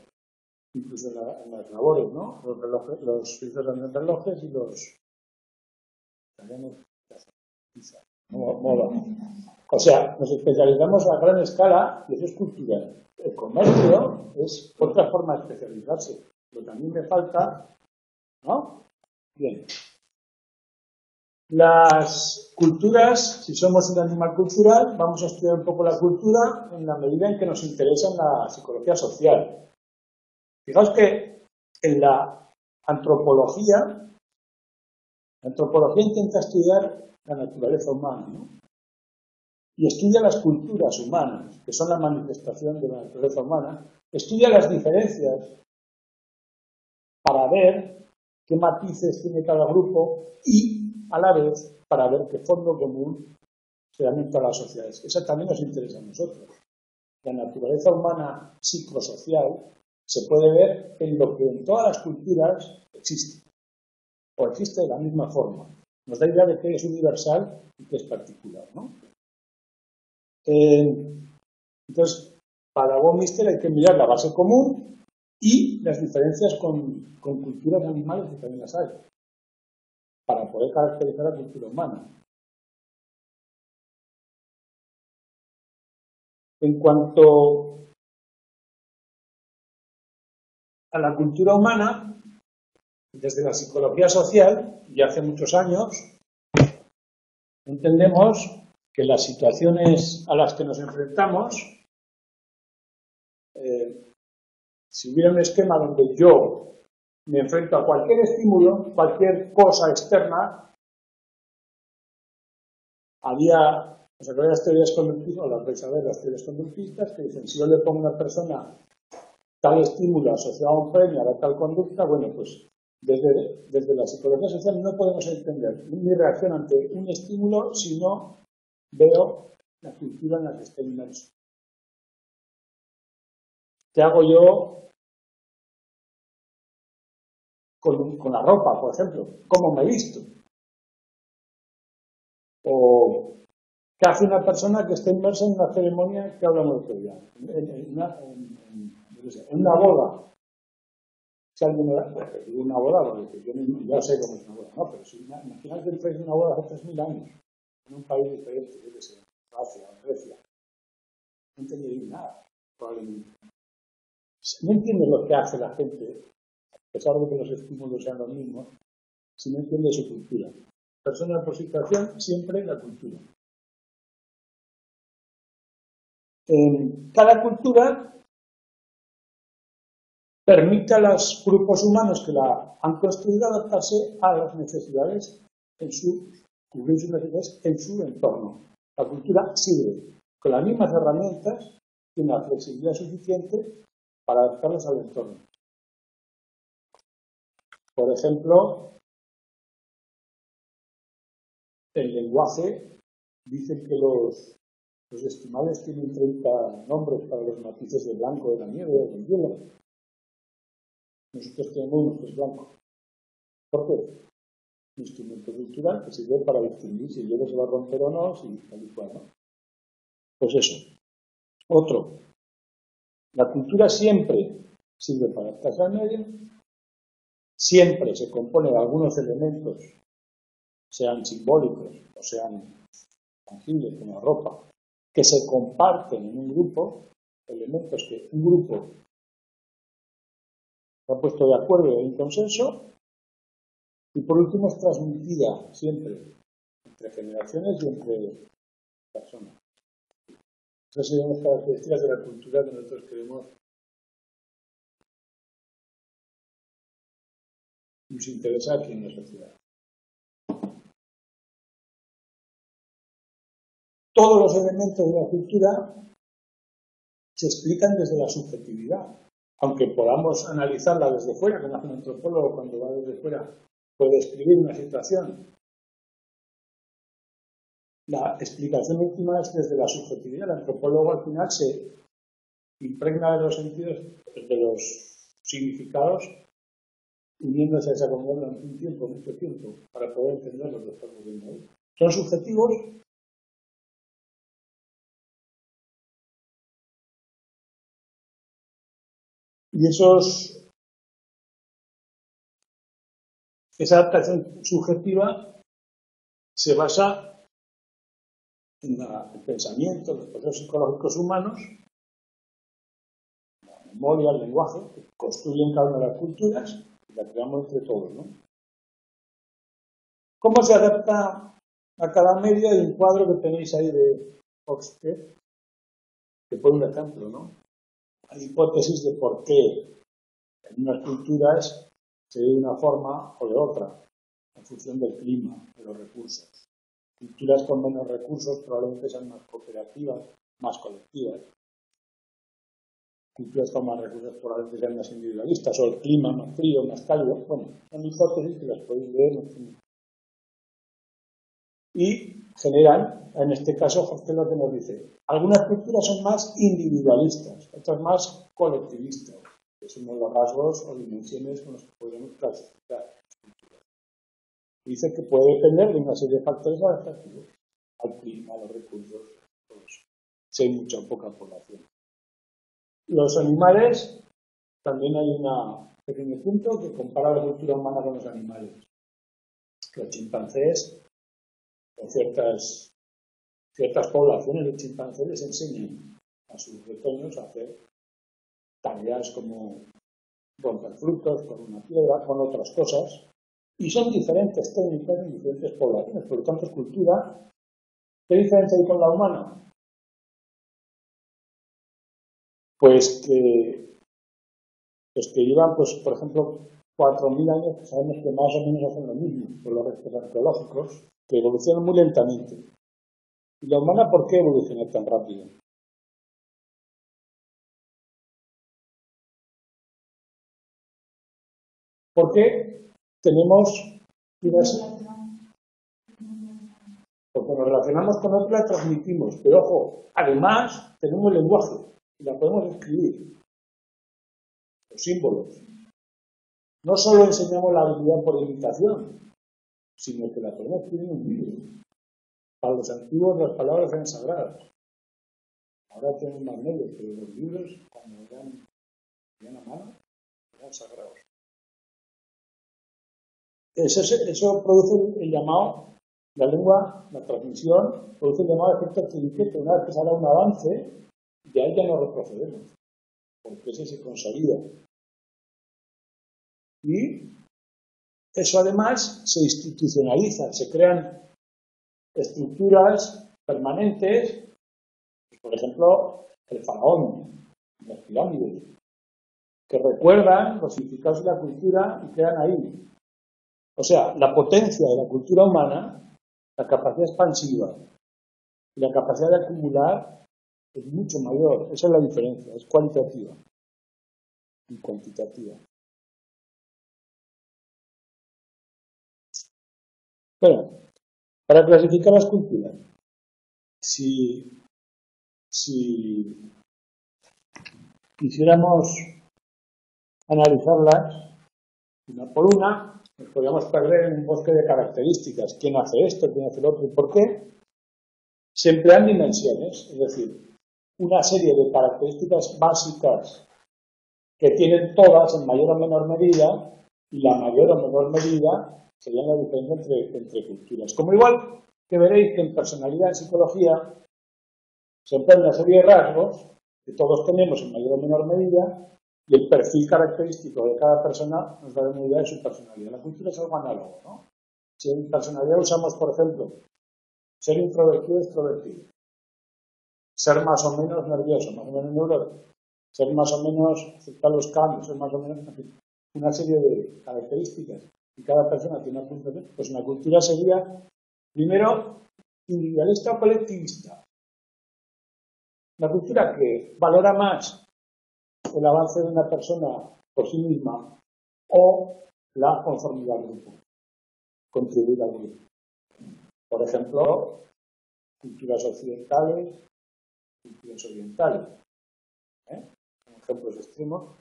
[SPEAKER 1] incluso en las labores, ¿no? Los suizos hacen relojes y los italianos moda. O sea, nos especializamos a gran escala y eso es cultural. El comercio es otra forma de especializarse. Pero también me falta, ¿no? Bien. Las culturas, si somos un animal cultural, vamos a estudiar un poco la cultura en la medida en que nos interesa la psicología social. Fijaos que en la antropología intenta estudiar la naturaleza humana, ¿no? Y estudia las culturas humanas, que son la manifestación de la naturaleza humana, estudia las diferencias para ver qué matices tiene cada grupo y, a la vez, para ver qué fondo común se da en todas las sociedades. Eso también nos interesa a nosotros. La naturaleza humana psicosocial se puede ver en lo que en todas las culturas existe, o existe de la misma forma. Nos da idea de qué es universal y qué es particular, ¿no? Entonces, para von Mises hay que mirar la base común y las diferencias con culturas animales, que también las hay, para poder caracterizar la cultura humana. En cuanto a la cultura humana, desde la psicología social, y hace muchos años, entendemos que las situaciones a las que nos enfrentamos, si hubiera un esquema donde yo me enfrento a cualquier estímulo, cualquier cosa externa, ¿os acordáis de las teorías conductistas? O las vais a ver, las teorías conductistas, que dicen, si yo le pongo a una persona tal estímulo asociado a un premio, a tal conducta, bueno, pues desde la psicología social no podemos entender mi reacción ante un estímulo si no veo la cultura en la que esté inmerso. ¿Qué hago yo con la ropa, por ejemplo? ¿Cómo me visto? O ¿qué hace una persona que esté inmersa en una ceremonia que hablamos otro día? En una boda. Si alguien me da una boda, porque yo sé cómo es una boda, ¿no? Pero si imagínate que entráis en una boda hace 3000 años, en un país diferente, yo que sé, Croacia, Grecia, no entenderéis nada, probablemente. Si no entiendes lo que hace la gente, a pesar de que los estímulos sean los mismos, si no entiendes su cultura. Persona por situación, siempre la cultura. En cada cultura permite a los grupos humanos que la han construido adaptarse a las necesidades cubrir sus necesidades en su entorno. La cultura sirve con las mismas herramientas, tiene la flexibilidad suficiente para adaptarlas al entorno. Por ejemplo, el lenguaje dice que los esquimales tienen 30 nombres para los matices de blanco de la nieve o del hielo. Nosotros tenemos uno que es blanco. ¿Por qué? un instrumento cultural que sirve para distinguir si el hielo se va a romper o no, si tal y cual, ¿no? Pues eso. Otro. La cultura siempre sirve para adaptarse al medio, siempre se compone de algunos elementos, sean simbólicos o sean tangibles como la ropa, que se comparten en un grupo, elementos que un grupo se ha puesto de acuerdo en consenso, y por último es transmitida siempre entre generaciones y entre personas. Esas serían las características de la cultura que nosotros queremos y nos interesa aquí en la sociedad. Todos los elementos de la cultura se explican desde la subjetividad. Aunque podamos analizarla desde fuera, como hace un antropólogo cuando va desde fuera, puede describir una situación. La explicación última es desde la subjetividad. El antropólogo al final se impregna de los sentidos, de los significados, uniéndose a esa comunidad durante un tiempo, mucho tiempo, para poder entender lo que estamos viendo ahí. Son subjetivos. Y esa adaptación subjetiva se basa en el pensamiento, en los procesos psicológicos humanos, la memoria, el lenguaje, que construyen cada una de las culturas y la creamos entre todos, ¿no? ¿Cómo se adapta a cada medio? Hay un cuadro que tenéis ahí de Oxford, que pone un ejemplo, ¿no? Hay hipótesis de por qué en unas culturas se ve de una forma o de otra, en función del clima, de los recursos. Culturas con menos recursos probablemente sean más cooperativas, más colectivas. Culturas con más recursos probablemente sean más individualistas, o el clima más frío, más cálido. Bueno, son hipótesis que las podéis ver. Y generan, en este caso, Jorge lo que nos dice, algunas culturas son más individualistas, otras más colectivistas, que son los rasgos o dimensiones con los que podemos clasificar las culturas. Dice que puede depender de una serie de factores adaptativos, al clima, a los recursos, todo eso. Si hay mucha o poca población. Los animales, también hay un pequeño punto que compara la cultura humana con los animales. Los chimpancés, o ciertas poblaciones de chimpancés les enseñan a sus retoños a hacer tareas como romper frutos con una piedra, con otras cosas, y son diferentes técnicas en diferentes poblaciones, por lo tanto es cultura. ¿Qué diferencia hay con la humana? Pues que los que llevan, pues, por ejemplo, 4.000 años, que sabemos que más o menos hacen lo mismo, por los restos arqueológicos, que evolucionan muy lentamente. ¿Y la humana por qué evoluciona tan rápido? Porque tenemos porque nos relacionamos con otra, la transmitimos, pero ojo, además tenemos lenguaje y la podemos escribir, los símbolos. No solo enseñamos la habilidad por imitación, sino que la podemos escribir en un libro. Para los antiguos las palabras eran sagradas. Ahora tenemos más medios, pero los libros, cuando eran a mano, eran sagrados. Eso produce el llamado, la lengua, la transmisión, produce el llamado efecto trinquete. Una vez que se hará un avance, de ahí ya no retrocedemos, porque ese se consolida. Y eso además se institucionaliza, se crean estructuras permanentes, por ejemplo, el faraón, las pirámides, que recuerdan los significados de la cultura y quedan ahí. O sea, la potencia de la cultura humana, la capacidad expansiva y la capacidad de acumular es mucho mayor. Esa es la diferencia, es cualitativa y cuantitativa. Bueno, para clasificar las culturas, si quisiéramos analizarlas una por una, nos podríamos perder en un bosque de características. ¿Quién hace esto? ¿Quién hace lo otro? ¿Y por qué? Se emplean dimensiones, es decir, una serie de características básicas que tienen todas en mayor o menor medida, y la mayor o menor medida sería la diferencia entre culturas. Como igual que veréis que en personalidad en psicología se emplean una serie de rasgos que todos tenemos en mayor o menor medida, y el perfil característico de cada persona nos da una idea de su personalidad. La cultura es algo análogo, ¿no? Si en personalidad usamos, por ejemplo, ser introvertido o extrovertido, ser más o menos nervioso, más o menos neurótico, ser más o menos aceptar los cambios, ser más o menos, en fin, una serie de características y cada persona tiene una punta de, pues una cultura sería, primero, individualista o colectivista. La cultura que valora más el avance de una persona por sí misma o la conformidad al grupo, contribuir al grupo. Por ejemplo, culturas occidentales, culturas orientales. Como ejemplos extremos,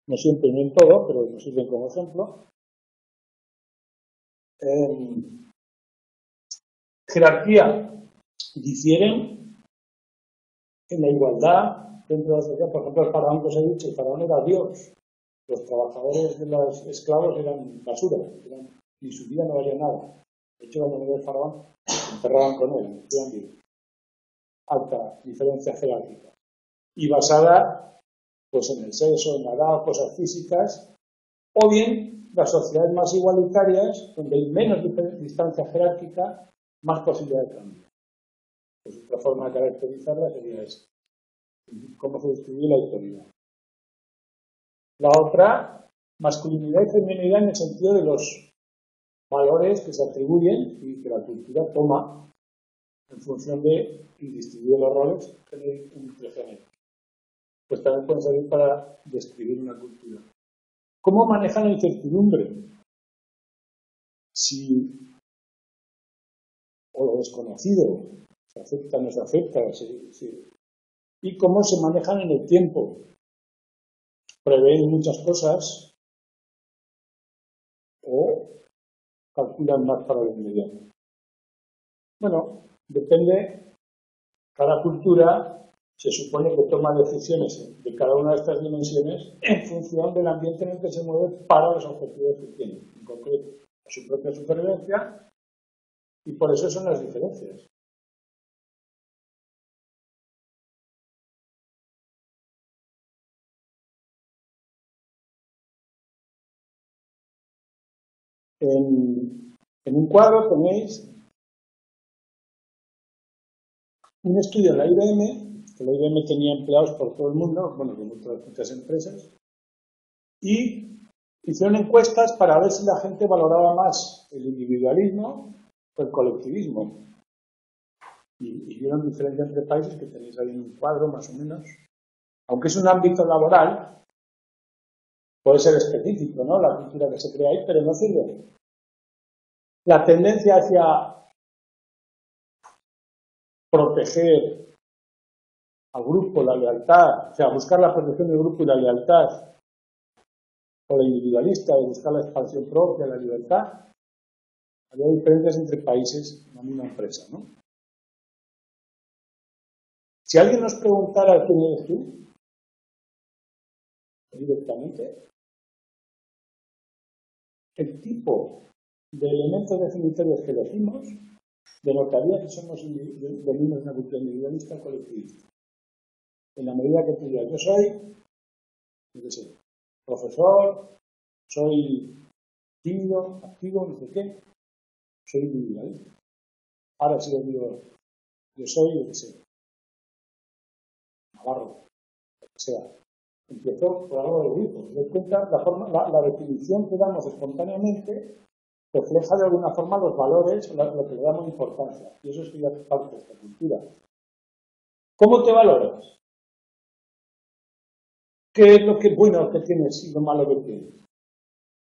[SPEAKER 1] no siempre ni en todo, pero nos sirven como ejemplo. Jerarquía difieren en la igualdad dentro de la sociedad. Por ejemplo, el faraón que os he dicho, el faraón era Dios. Los trabajadores de los esclavos eran basura, ni su vida no valía nada. De hecho, cuando murió el faraón, se enterraban con él, alta diferencia jerárquica. Y basada pues en el sexo, en la edad o cosas físicas, o bien las sociedades más igualitarias, donde hay menos distancia jerárquica, más posibilidad de cambio. Pues otra forma de caracterizarla sería esta. Cómo se distribuye la autoridad. La otra, masculinidad y feminidad en el sentido de los valores que se atribuyen y que la cultura toma en función de y distribuye los roles entre géneros. Pues también pueden servir para describir una cultura. ¿Cómo manejan la incertidumbre? O lo desconocido, se acepta, no se acepta, y cómo se manejan en el tiempo. Prevén muchas cosas o calculan más para lo inmediato. Bueno, depende, cada cultura se supone que toma decisiones de cada una de estas dimensiones en función del ambiente en el que se mueve para los objetivos que tiene, en concreto a su propia supervivencia, y por eso son las diferencias. En un cuadro tenéis un estudio de la IBM, que la IBM tenía empleados por todo el mundo, bueno, de muchas empresas, y hicieron encuestas para ver si la gente valoraba más el individualismo o el colectivismo. Y vieron diferencia entre países, que tenéis ahí en un cuadro más o menos. Aunque es un ámbito laboral, puede ser específico, ¿no? La cultura que se crea ahí, pero no sirve. La tendencia hacia proteger al grupo, la lealtad, o sea, buscar la protección del grupo y la lealtad, o la individualista, de buscar la expansión propia, la libertad, había diferencias entre países en la misma empresa, ¿no? Si alguien nos preguntara quién eres tú, directamente, el tipo de elementos definitorios que elegimos denotaría que somos venimos de una cultura individualista o colectivista. En la medida que tú digas, yo soy, no sé, profesor, soy tímido, activo, no sé qué, soy individualista. Ahora si yo digo, yo soy, yo qué sé, Navarro, lo que sea. Empiezo por algo del grupo. Se da cuenta, la definición que damos espontáneamente refleja de alguna forma los valores, lo que le damos importancia. Y eso es ya parte de esta cultura. ¿Cómo te valoras? ¿Qué es lo que bueno que tienes y lo malo que tienes?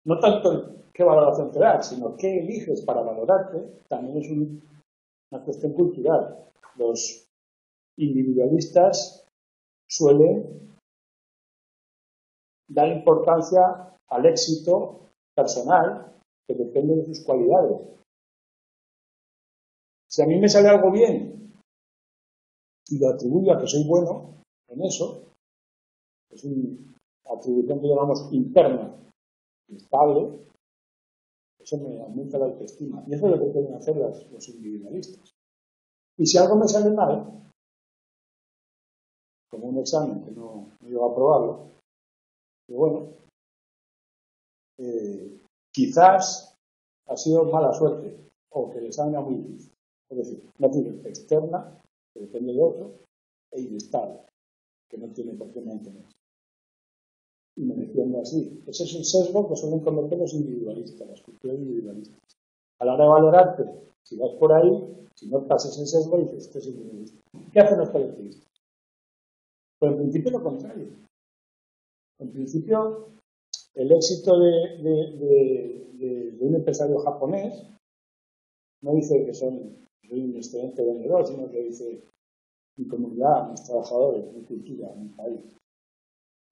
[SPEAKER 1] No tanto qué valoración te das, sino qué eliges para valorarte, también es una cuestión cultural. Los individualistas suelen dar importancia al éxito personal que depende de sus cualidades. Si a mí me sale algo bien y lo atribuyo a que soy bueno en eso, es una atribución que llamamos interna, estable, eso me aumenta la autoestima. Y eso es lo que quieren hacer los individualistas. Y si algo me sale mal, como un examen que no llego a aprobarlo, pero bueno, quizás ha sido mala suerte o que el examen era muy difícil. Es decir, una actitud externa, que depende de otro, e inestable, que no tiene por qué mantenerse. Y me defiendo así. Ese es el sesgo que suelen cometer los individualistas, las culturas individualistas. A la hora de valorarte, si vas por ahí, si no pasas ese sesgo, dices, esto es individualista. ¿Qué hacen los colectivistas? Pues en principio lo contrario. En principio, el éxito de un empresario japonés no dice que soy un excelente vendedor, sino que dice mi comunidad, mis trabajadores, mi cultura, mi país.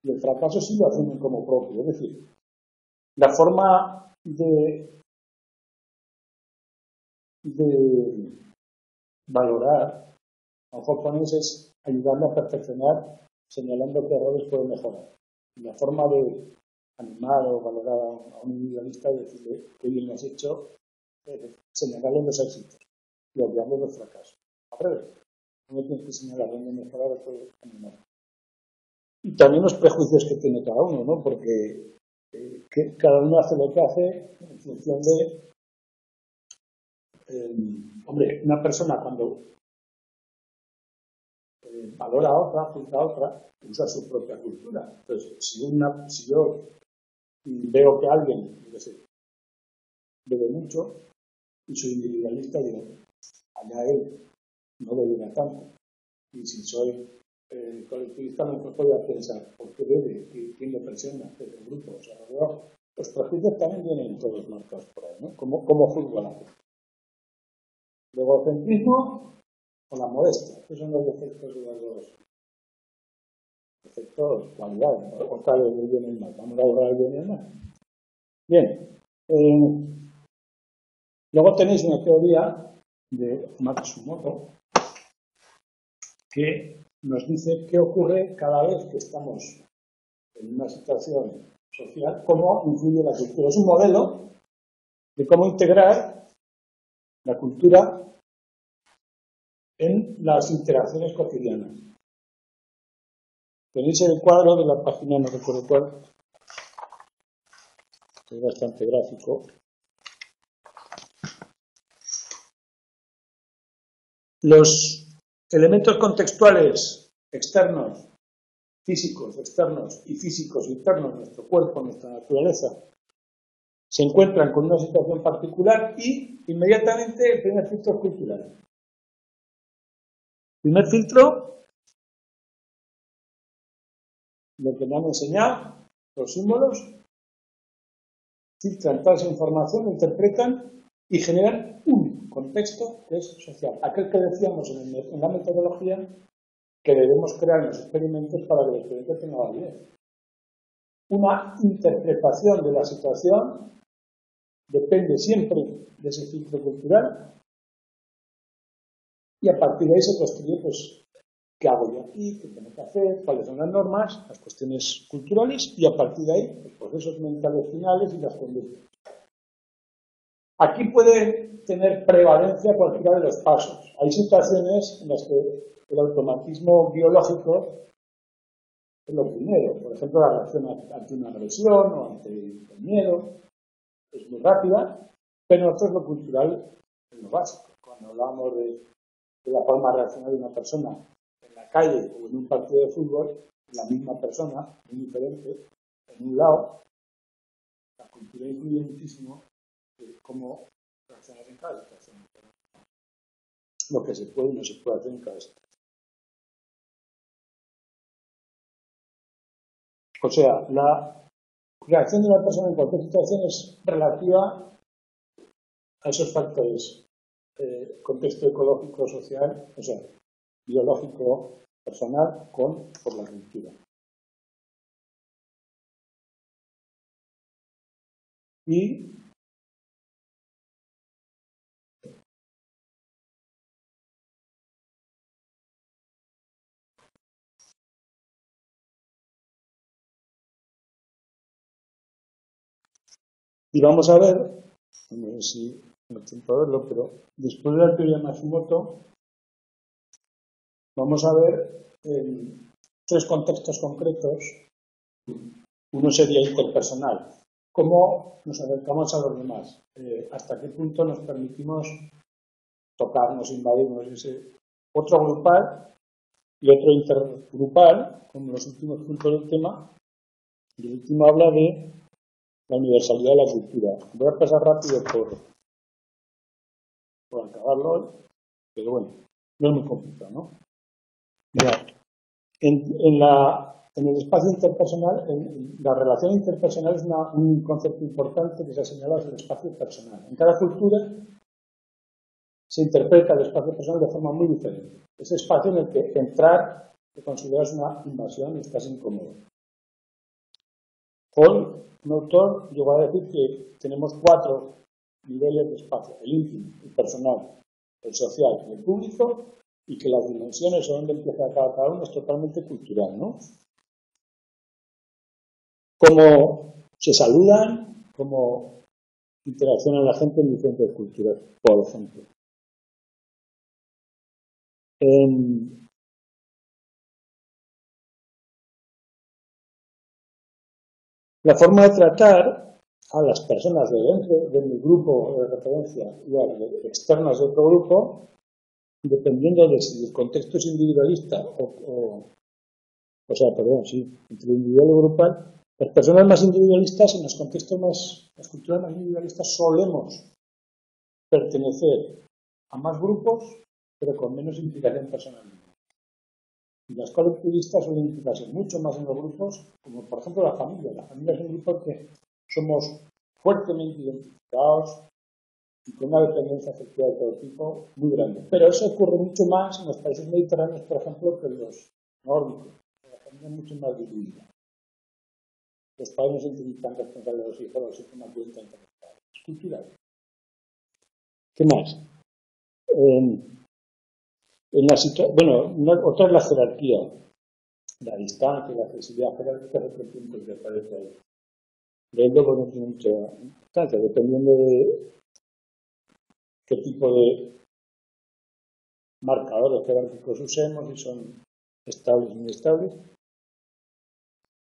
[SPEAKER 1] Y el fracaso sí lo asumen como propio. Es decir, la forma de valorar a un japonés es ayudarle a perfeccionar, señalando qué errores puede mejorar. Y la forma de animar o valorar a un individualista es decirle qué bien lo has hecho, señalarle los éxitos y obviarle los fracasos. Al revés, no tienes que señalar dónde mejorar, puede animar. Y también los prejuicios que tiene cada uno, ¿no? Porque cada uno hace lo que hace en función de... hombre, una persona cuando valora a otra, juzga a otra, usa su propia cultura. Entonces, si yo veo que alguien, yo qué sé, bebe mucho y soy individualista, digo, allá él, no bebe tanto. Y si soy colectivista, a lo mejor podría pensar, ¿por qué bebe? ¿Quién le presiona? ¿Qué es el grupo? O sea, los prejuicios también vienen todos marcados por ahí, ¿no? ¿Cómo juzgo a la gente? El egocentrismo o la modestia, esos son los defectos de las dos. Defectos, cualidades, otra vez el bien y el mal. Vamos a hablar del bien y el mal. Bien. Luego tenéis una teoría de Matsumoto que nos dice qué ocurre cada vez que estamos en una situación social, cómo influye la cultura. Es un modelo de cómo integrar la cultura en las interacciones cotidianas. Tenéis el cuadro de la página, no recuerdo cuál, que es bastante gráfico. Los elementos contextuales externos, físicos externos y físicos internos, nuestro cuerpo, nuestra naturaleza, se encuentran con una situación particular y inmediatamente el primer filtro es cultural. El primer filtro, lo que me han enseñado, los símbolos, filtran toda esa información, interpretan y generan un contexto que es social. Aquel que decíamos en la metodología que debemos crear los experimentos para que el experimento tenga validez. Una interpretación de la situación depende siempre de ese filtro cultural y a partir de ahí se construye, pues, qué hago yo aquí, qué tengo que hacer, cuáles son las normas, las cuestiones culturales y a partir de ahí los procesos mentales finales y las conductas. Aquí puede tener prevalencia cualquiera de los pasos. Hay situaciones en las que el automatismo biológico es lo primero. Por ejemplo, la reacción ante una agresión o ante el miedo es muy rápida, pero esto es lo cultural, es lo básico. Cuando hablamos de la forma de reaccionar de una persona en la calle o en un partido de fútbol, la misma persona, muy diferente, en un lado, la cultura influye muchísimo en cómo reaccionar en cada situación. Lo que se puede y no se puede hacer en cada situación. O sea, la reacción de una persona en cualquier situación es relativa a esos factores. Contexto ecológico, social, o sea, biológico, personal, por la cultura. Y Y vamos a ver, no sé si no tengo tiempo de verlo, pero después de la teoría de Matsumoto, vamos a ver tres contextos concretos. Uno sería interpersonal. ¿Cómo nos acercamos a los demás? ¿Hasta qué punto nos permitimos tocarnos, invadirnos? Otro grupal y otro intergrupal, como los últimos puntos del tema. Y el último habla de la universalidad de la cultura. Voy a pasar rápido por acabarlo hoy, pero bueno, no es muy complicado, ¿no? Mirad, en el espacio interpersonal, la relación interpersonal es un concepto importante que se ha señalado, es el espacio personal. En cada cultura se interpreta el espacio personal de forma muy diferente. Ese espacio en el que entrar te consideras una invasión y estás incómodo. Paul, un autor, llegó a decir que tenemos 4 niveles de espacio: el íntimo, el personal, el social y el público, y que las dimensiones o donde empieza cada uno es totalmente cultural, ¿no? Cómo se saludan, cómo interacciona la gente en diferentes culturas, por ejemplo. La forma de tratar a las personas de dentro de mi grupo de referencia y a las externas de otro grupo, dependiendo de si el contexto es individualista entre individual y grupal, las personas más individualistas, en los contextos las culturas más individualistas, solemos pertenecer a más grupos, pero con menos implicación personal. Y las colectivistas suelen implicarse mucho más en los grupos, como por ejemplo la familia. La familia es un grupo que somos fuertemente identificados y con una dependencia afectiva de todo tipo muy grande. Pero eso ocurre mucho más en los países mediterráneos, por ejemplo, que en los nórdicos. La familia es mucho más dividida. Los padres no se sienten tan responsables de los hijos más bien tan responsables. Es cultural. ¿Qué más? Otra es la jerarquía, la distancia, la accesibilidad jerárquica es otro punto que aparece ahí. Luego no tiene mucha importancia, dependiendo de qué tipo de marcadores jerárquicos usemos, si son estables o inestables.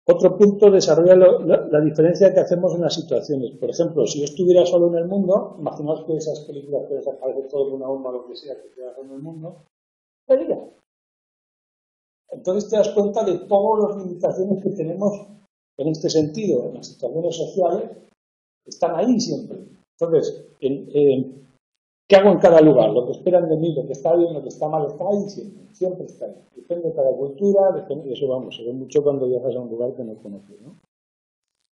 [SPEAKER 1] Otro punto desarrolla la diferencia que hacemos en las situaciones. Por ejemplo, si yo estuviera solo en el mundo, imaginaos que esas películas que desaparece todo de una bomba o lo que sea que queda en el mundo, sería. Entonces te das cuenta de todas las limitaciones que tenemos en este sentido. En las situaciones sociales están ahí siempre. Entonces, ¿qué hago en cada lugar? Lo que esperan de mí, lo que está bien, lo que está mal, está ahí siempre. Siempre está ahí. Depende de cada cultura, depende de eso, se ve mucho cuando viajas a un lugar que no conoces, ¿no?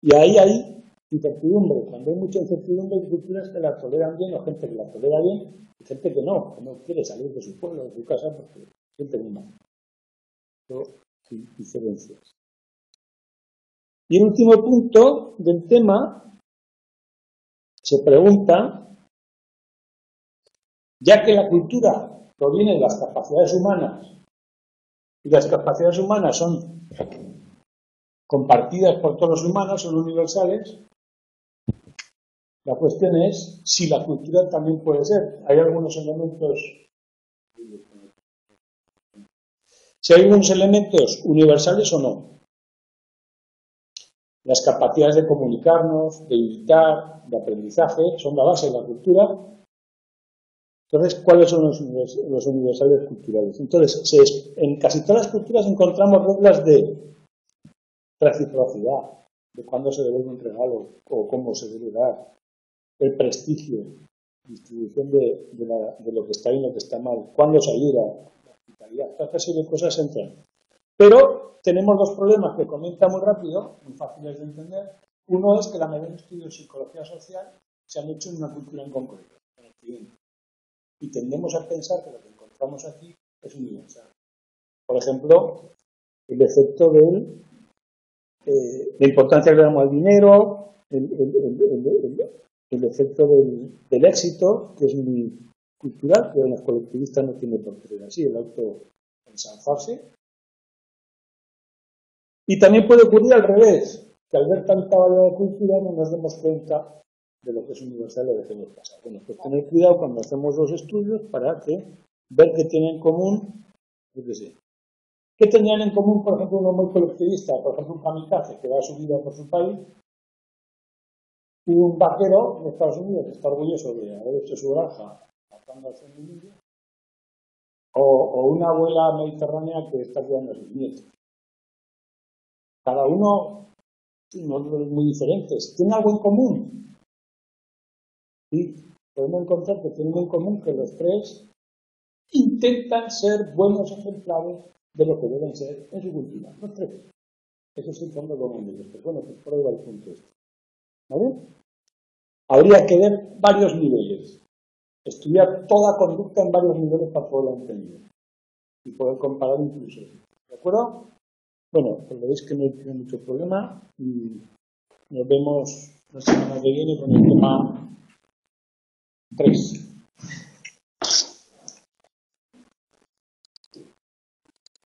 [SPEAKER 1] Y ahí hay incertidumbre. Cuando hay mucha incertidumbre, hay culturas que la toleran bien, o gente que la tolera bien, y gente que no quiere salir de su pueblo, de su casa, porque siente muy mal. Diferencias. Y el último punto del tema se pregunta, ya que la cultura proviene de las capacidades humanas y las capacidades humanas son compartidas por todos los humanos, son universales, la cuestión es si la cultura también puede ser. Hay algunos elementos, si hay algunos elementos universales o no. Las capacidades de comunicarnos, de imitar, de aprendizaje, son la base de la cultura. Entonces, ¿cuáles son los universales culturales? Entonces, en casi todas las culturas encontramos reglas de reciprocidad, de cuándo se debe un regalo o cómo se debe dar, el prestigio, distribución de lo que está bien y lo que está mal, cuándo se ayuda, la hospitalidad, toda esta serie de cosas entran. Pero tenemos dos problemas que comenta muy rápido, muy fáciles de entender. Uno es que la mayoría de estudios de psicología social se han hecho en una cultura en concreto, en Occidente. Y tendemos a pensar que lo que encontramos aquí es universal. Por ejemplo, el efecto de la importancia que le damos al dinero, el efecto del éxito, que es muy cultural, que en los colectivistas no tiene por qué ser así, el autoensalzarse. Y también puede ocurrir al revés, que al ver tanta variedad de cultura no nos demos cuenta de lo que es universal lo dejemos pasar. Bueno, pues tener cuidado cuando hacemos los estudios para ver qué tienen en común, yo qué sé. ¿Qué tenían en común, por ejemplo, uno muy colectivista, por ejemplo, un kamikaze que da su vida por su país, y un vaquero de Estados Unidos que está orgulloso de haber hecho su granja matando al indio, o una abuela mediterránea que está cuidando a sus nietos? Cada uno muy diferentes. ¿Tiene algo en común? Sí, podemos encontrar que tienen en común que los tres intentan ser buenos ejemplares de lo que deben ser en su cultura. Los tres. Eso es el fondo común de ellos. Bueno, pues por ahí va el punto este. ¿Vale? Habría que ver varios niveles. Estudiar toda conducta en varios niveles para poderla entender. Y poder comparar incluso. ¿De acuerdo? Bueno, pues veis que no tiene mucho problema. Y nos vemos la semana que viene con el tema 3.